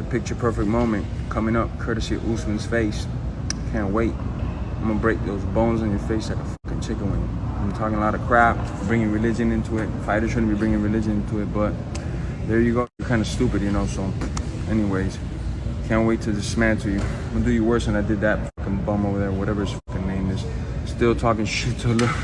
picture perfect moment coming up, courtesy of Usman's face. Can't wait. I'm gonna break those bones on your face like a fucking chicken wing. I'm talking a lot of crap, bringing religion into it. Fighters shouldn't be bringing religion into it, but there you go. You're kind of stupid, you know. So, anyways, can't wait to dismantle you. I'm gonna do you worse than I did that fucking bum over there, whatever his fucking name is. Still talking shit to look.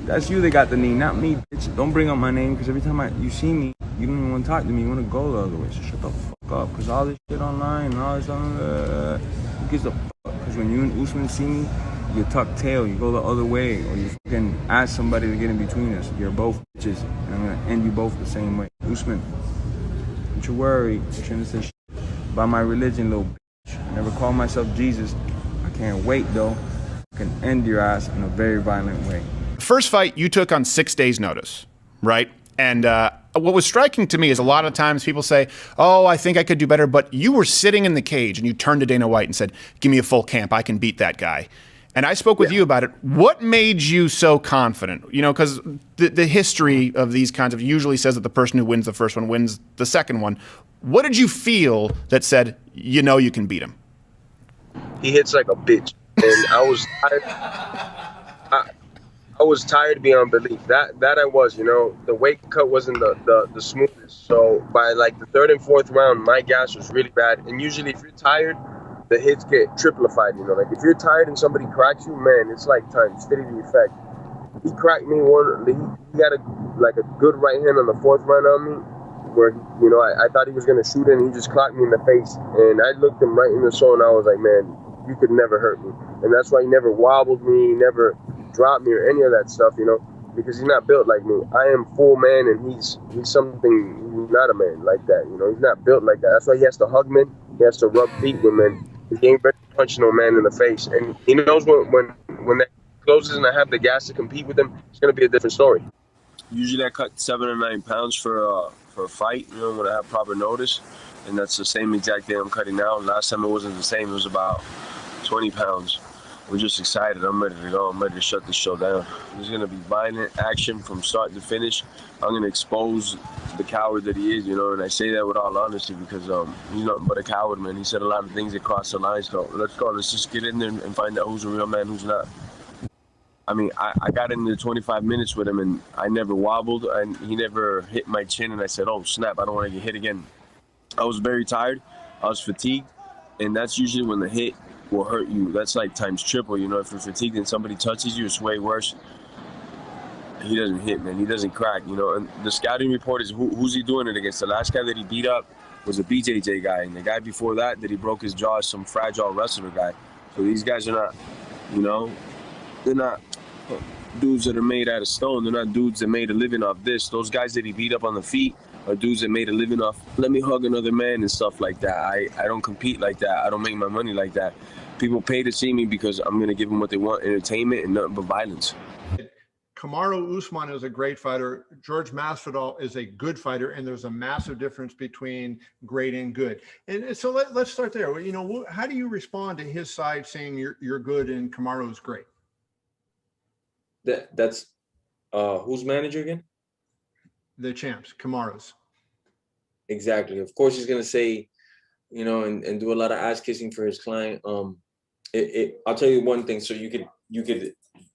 That's you that got the knee, not me, bitch. Don't bring up my name, because every time you see me, you don't even want to talk to me. You want to go the other way. So shut the fuck up, because all this shit online and all this who gives a fuck? Because when you and Usman see me, you tuck tail, you go the other way, or you fucking ask somebody to get in between us. You're both bitches, and I'm gonna end you both the same way. Usman, don't you worry. You shouldn't say shit about my religion, little bitch. I never called myself Jesus. I can't wait, though. I can end your ass in a very violent way. First fight you took on 6 days' notice, right? And what was striking to me is a lot of times people say, oh, I think I could do better, but you were sitting in the cage and you turned to Dana White and said, give me a full camp, I can beat that guy. And I spoke with you about it. What made you so confident? You know, because the history of these kinds of usually says that the person who wins the first one wins the second one. What did you feel that said, you know you can beat him? He hits like a bitch. And I was tired. I was tired beyond belief. That I was, you know. The weight cut wasn't the smoothest. So by like the third and fourth round, my gas was really bad. And usually if you're tired, the hits get triplified, you know. Like if you're tired and somebody cracks you, man, it's like times 50 the effect. He cracked me one. He got a good right hand on the fourth round on me, where you know I thought he was gonna shoot it, and he just clocked me in the face. And I looked him right in the soul, and I was like, man, you could never hurt me. And that's why he never wobbled me, he never dropped me or any of that stuff, you know, because he's not built like me. I am full man, and he's something, he's not a man like that, you know. He's not built like that. That's why he has to hug men, he has to rub feet with men. He ain't ready to punch no man in the face, and he knows when that closes and I have the gas to compete with him, it's gonna be a different story. Usually I cut 7 or 9 pounds for a fight, you know, when I have proper notice, and that's the same exact thing I'm cutting now. Last time it wasn't the same; it was about 20 pounds. We're just excited. I'm ready to go. I'm ready to shut this show down. There's going to be violent action from start to finish. I'm going to expose the coward that he is, you know, and I say that with all honesty because he's nothing but a coward, man. He said a lot of things that crossed the line, so let's go. Let's just get in there and find out who's a real man, who's not. I mean, I got into 25 minutes with him, and I never wobbled, and he never hit my chin, and I said, oh, snap, I don't want to get hit again. I was very tired. I was fatigued, and that's usually when the hit will hurt you. That's like times triple, you know. If you're fatigued and somebody touches you, it's way worse. He doesn't hit, man. He doesn't crack, you know. And the scouting report is who's he doing it against? The last guy that he beat up was a BJJ guy, and the guy before that he broke his jaw is some fragile wrestler guy. So these guys are not, you know, they're not dudes that are made out of stone. They're not dudes that made a living off this. Those guys that he beat up on the feet are dudes that made a living off, let me hug another man and stuff like that. I don't compete like that. I don't make my money like that. People pay to see me because I'm going to give them what they want, entertainment and nothing but violence. Kamaru Usman is a great fighter. George Masvidal is a good fighter, and there's a massive difference between great and good. And so let's start there. You know, how do you respond to his side saying you're good and Kamaru's great? That's who's manager again? The champs, Kamaru's. Exactly. Of course, he's gonna say, you know, and do a lot of ass kissing for his client. I'll tell you one thing, so you could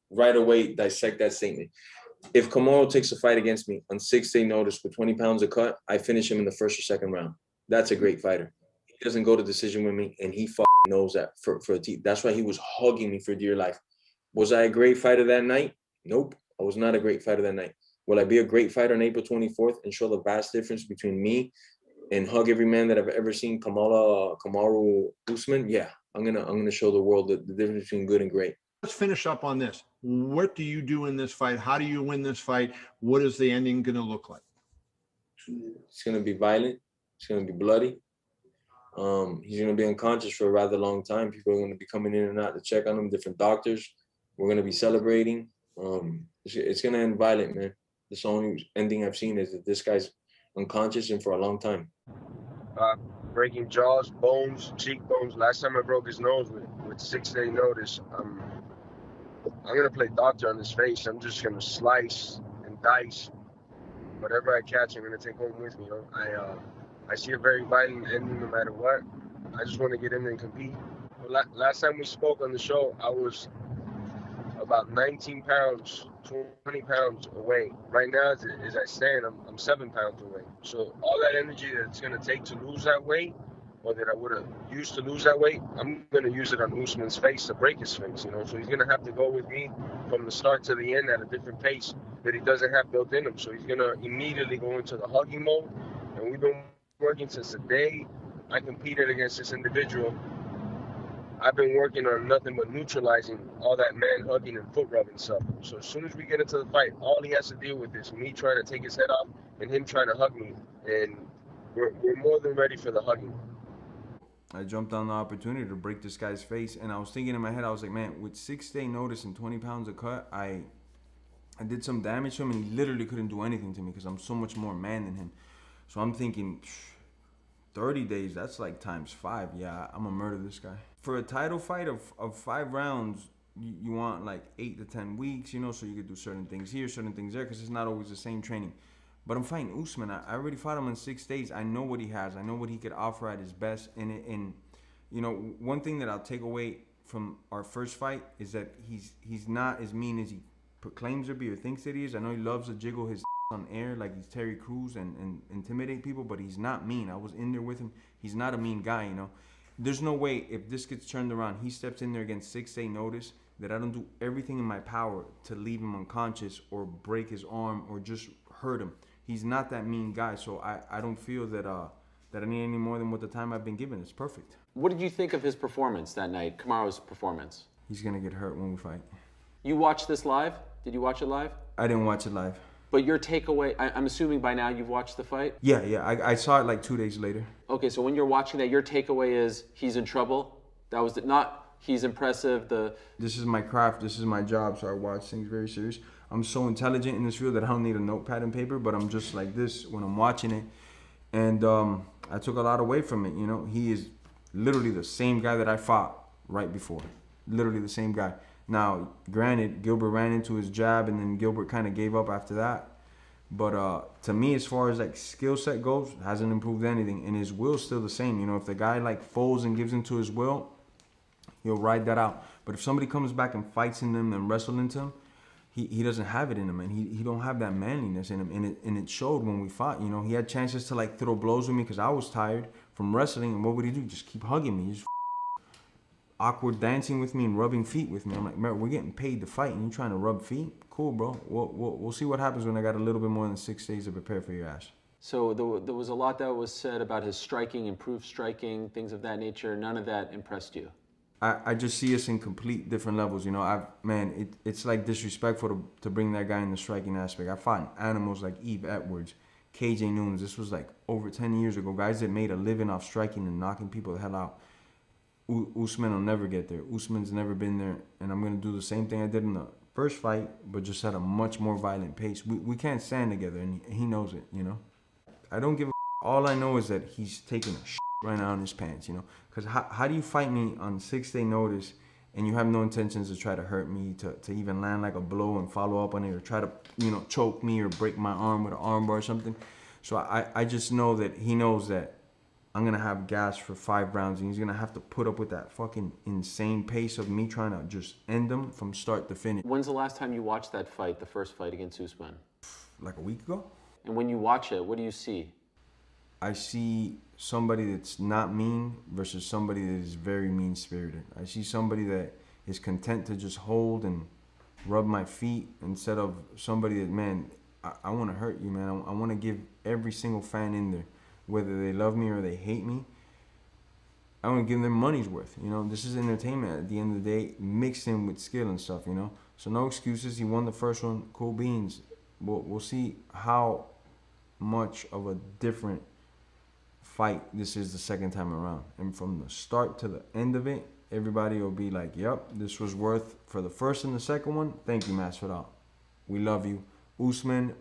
right away dissect that statement. If Kamaru takes a fight against me on 6-day notice with 20 pounds of cut, I finish him in the first or second round. That's a great fighter. He doesn't go to decision with me, and he knows that for a team. That's why he was hugging me for dear life. Was I a great fighter that night? Nope, I was not a great fighter that night. Will I be a great fighter on April 24th and show the vast difference between me and hug every man that I've ever seen, Kamaru Usman? Yeah, I'm gonna show the world the difference between good and great. Let's finish up on this. What do you do in this fight? How do you win this fight? What is the ending going to look like? It's going to be violent. It's going to be bloody. He's going to be unconscious for a rather long time. People are going to be coming in and out to check on him, different doctors. We're going to be celebrating. It's going to end violent, man. The only ending I've seen is that this guy's unconscious and for a long time. Breaking jaws, bones, cheekbones. Last time I broke his nose with 6-day notice. I'm gonna play doctor on his face. I'm just gonna slice and dice whatever I catch. I'm gonna take home with me. You know? I see a very violent ending no matter what. I just want to get in there and compete. But last time we spoke on the show, I was about 19 pounds, 20 pounds away. Right now, as I stand, I'm 7 pounds away. So all that energy that it's going to take to lose that weight, or that I would have used to lose that weight, I'm going to use it on Usman's face to break his face, you know. So he's going to have to go with me from the start to the end at a different pace that he doesn't have built in him. So he's going to immediately go into the hugging mode. And we've been working since the day I competed against this individual. I've been working on nothing but neutralizing all that man hugging and foot rubbing stuff. So as soon as we get into the fight, all he has to deal with is me trying to take his head off and him trying to hug me. And we're more than ready for the hugging. I jumped on the opportunity to break this guy's face, and I was thinking in my head, I was like, man, with 6-day notice and 20 pounds of cut, I did some damage to him, and he literally couldn't do anything to me because I'm so much more man than him. So I'm thinking, 30 days, that's like ×5. Yeah, I'm gonna murder this guy. For a title fight of 5 rounds, you want like 8 to 10 weeks, you know, so you could do certain things here, certain things there, because it's not always the same training. But I'm fighting Usman. I already fought him in 6 days. I know what he has. I know what he could offer at his best. And you know, one thing that I'll take away from our first fight is that he's not as mean as he proclaims to be or thinks that he is. I know he loves to jiggle his on air like he's Terry Crews and intimidate people, but he's not mean. I was in there with him. He's not a mean guy, you know. There's no way if this gets turned around, he steps in there against 6-day notice, that I don't do everything in my power to leave him unconscious or break his arm or just hurt him. He's not that mean guy, so I don't feel that that I need any more than what the time I've been given. It's perfect. What did you think of his performance that night, Kamaru's performance? He's gonna get hurt when we fight. You watched this live? Did you watch it live? I didn't watch it live. But your takeaway, I'm assuming by now you've watched the fight? Yeah, I saw it like 2 days later. Okay, so when you're watching that, your takeaway is he's in trouble? That was not he's impressive, This is my craft, this is my job, so I watch things very serious. I'm so intelligent in this field that I don't need a notepad and paper, but I'm just like this when I'm watching it. And I took a lot away from it, you know. He is literally the same guy that I fought right before. Literally the same guy. Now, granted, Gilbert ran into his jab, and then Gilbert kind of gave up after that. But to me, as far as like skill set goes, hasn't improved anything, and his will's still the same. You know, if the guy like folds and gives into his will, he'll ride that out. But if somebody comes back and fights in them and wrestles into him, he doesn't have it in him, and he don't have that manliness in him, and it showed when we fought. You know, he had chances to like throw blows with me because I was tired from wrestling, and what would he do? Just keep hugging me, just awkward dancing with me and rubbing feet with me. I'm like, man, we're getting paid to fight, and you trying to rub feet? Cool, bro. We'll see what happens when I got a little bit more than 6 days to prepare for your ass. So there was a lot that was said about his striking, improved striking, things of that nature. None of that impressed you? I just see us in complete different levels, you know. It's like disrespectful to bring that guy in the striking aspect. I fought animals like Eve Edwards, KJ Nunes. This was like over 10 years ago. Guys that made a living off striking and knocking people the hell out. Usman will never get there. Usman's never been there, and I'm gonna do the same thing I did in the first fight, but just at a much more violent pace. We can't stand together, and he knows it, you know. I don't give a all I know is that he's taking a right now in his pants, you know. Because how do you fight me on 6-day notice and you have no intentions to try to hurt me, to even land like a blow and follow up on it, or try to, you know, choke me or break my arm with an arm bar or something? So I just know that he knows that I'm going to have gas for 5 rounds, and he's going to have to put up with that fucking insane pace of me trying to just end him from start to finish. When's the last time you watched that fight, the first fight against Usman? Like a week ago. And when you watch it, what do you see? I see somebody that's not mean versus somebody that is very mean-spirited. I see somebody that is content to just hold and rub my feet instead of somebody that, man, I want to hurt you, man. I want to give every single fan in there, whether they love me or they hate me, I want to give them money's worth. You know, this is entertainment at the end of the day, mixed in with skill and stuff, you know. So no excuses. He won the first one. Cool beans. We'll see how much of a different fight this is the second time around. And from the start to the end of it, everybody will be like, yep, this was worth for the first and the second one. Thank you, Masvidal. We love you. Usman,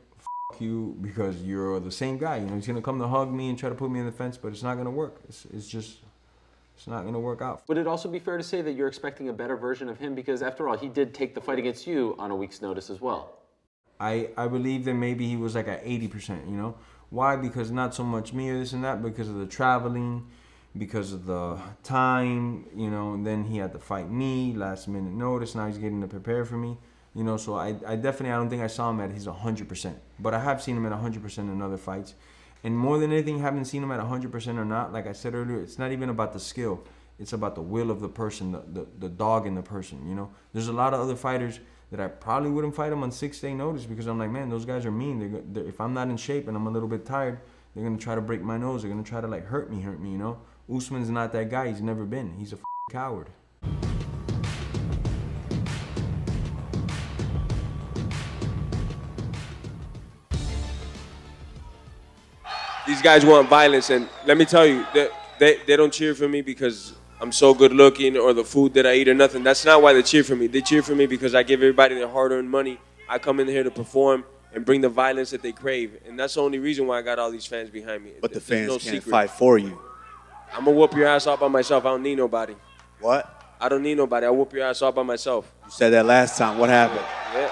you, because you're the same guy. You know, he's gonna come to hug me and try to put me in the fence, but it's not gonna work. It's not gonna work out. Would it also be fair to say that you're expecting a better version of him? Because after all, he did take the fight against you on a week's notice as well. I believe that maybe he was like at 80%, you know. Why? Because not so much me or this and that, because of the traveling, because of the time, you know, and then he had to fight me, last minute notice, now he's getting to prepare for me. You know, so I definitely, I don't think I saw him at his 100%. But I have seen him at 100% in other fights. And more than anything, haven't seen him at 100% or not, like I said earlier, it's not even about the skill. It's about the will of the person, the dog in the person, you know. There's a lot of other fighters that I probably wouldn't fight them on 6-day notice because I'm like, man, those guys are mean. They're, if I'm not in shape and I'm a little bit tired, they're going to try to break my nose. They're going to try to, like, hurt me, you know. Usman's not that guy. He's never been. He's a coward. These guys want violence, and let me tell you, they don't cheer for me because I'm so good looking or the food that I eat or nothing. That's not why they cheer for me. They cheer for me because I give everybody their hard-earned money. I come in here to perform and bring the violence that they crave, and that's the only reason why I got all these fans behind me. But the There's fans no can't secret. fight for you. I'm gonna whoop your ass all by myself. I don't need nobody. What? I don't need nobody. I whoop your ass all by myself. You said that last time. What happened? Yeah.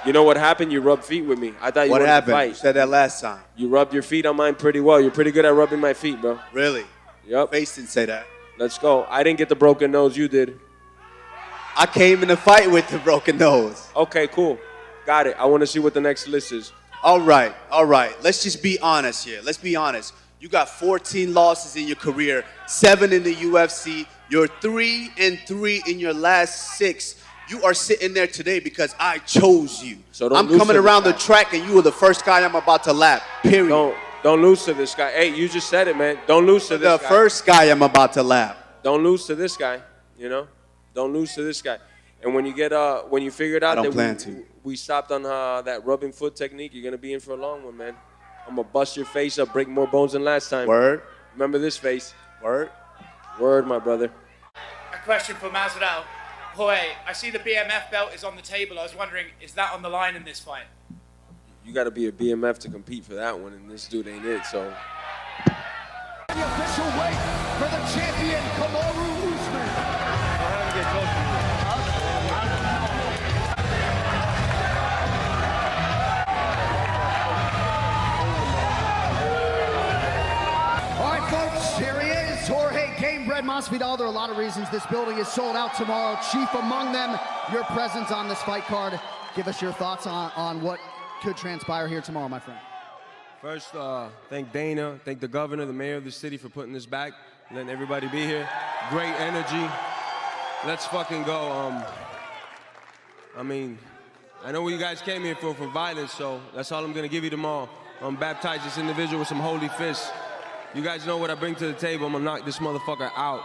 You know what happened? You rubbed feet with me. I thought you What wanted happened? to fight. You said that last time. You rubbed your feet on mine pretty well. You're pretty good at rubbing my feet, bro. Really? Yep. Face didn't say that. Let's go. I didn't get the broken nose. You did. I came in the fight with the broken nose. Okay, cool. Got it. I want to see what the next list is. All right. Let's just be honest here. Let's be honest. You got 14 losses in your career, 7 in the UFC. You're 3-3 in your last 6. You are sitting there today because I chose you. So don't I'm lose coming to around this the guy. track and you were the first guy I'm about to lap. Period. Don't lose to this guy. Hey, you just said it, man. Don't lose to this The guy. first guy I'm about to lap. Don't lose to this guy. You know. Don't lose to this guy. And when you get when you figure it out don't plan that to. we stopped on that rubbing foot technique, you're gonna be in for a long one, man. I'm gonna bust your face up, break more bones than last time. Word. Remember this face. Word. Word, my brother. A question for Masvidal. Jorge, I see the BMF belt is on the table. I was wondering, is that on the line in this fight? You got to be a BMF to compete for that one, and this dude ain't it. So. The official weight for the champion, Kamaru Usman. All right, folks, here he is, Jorge Gamebred Masvidal. There are a lot of reasons this building is sold out tomorrow. Chief among them, your presence on this fight card. Give us your thoughts on what could transpire here tomorrow, my friend. First, thank Dana, thank the governor, the mayor of the city for putting this back, letting everybody be here. Great energy. Let's fucking go. I mean, I know what you guys came here for violence, so that's all I'm gonna give you tomorrow. Baptize this individual with some holy fists. You guys know what I bring to the table. I'm gonna knock this motherfucker out.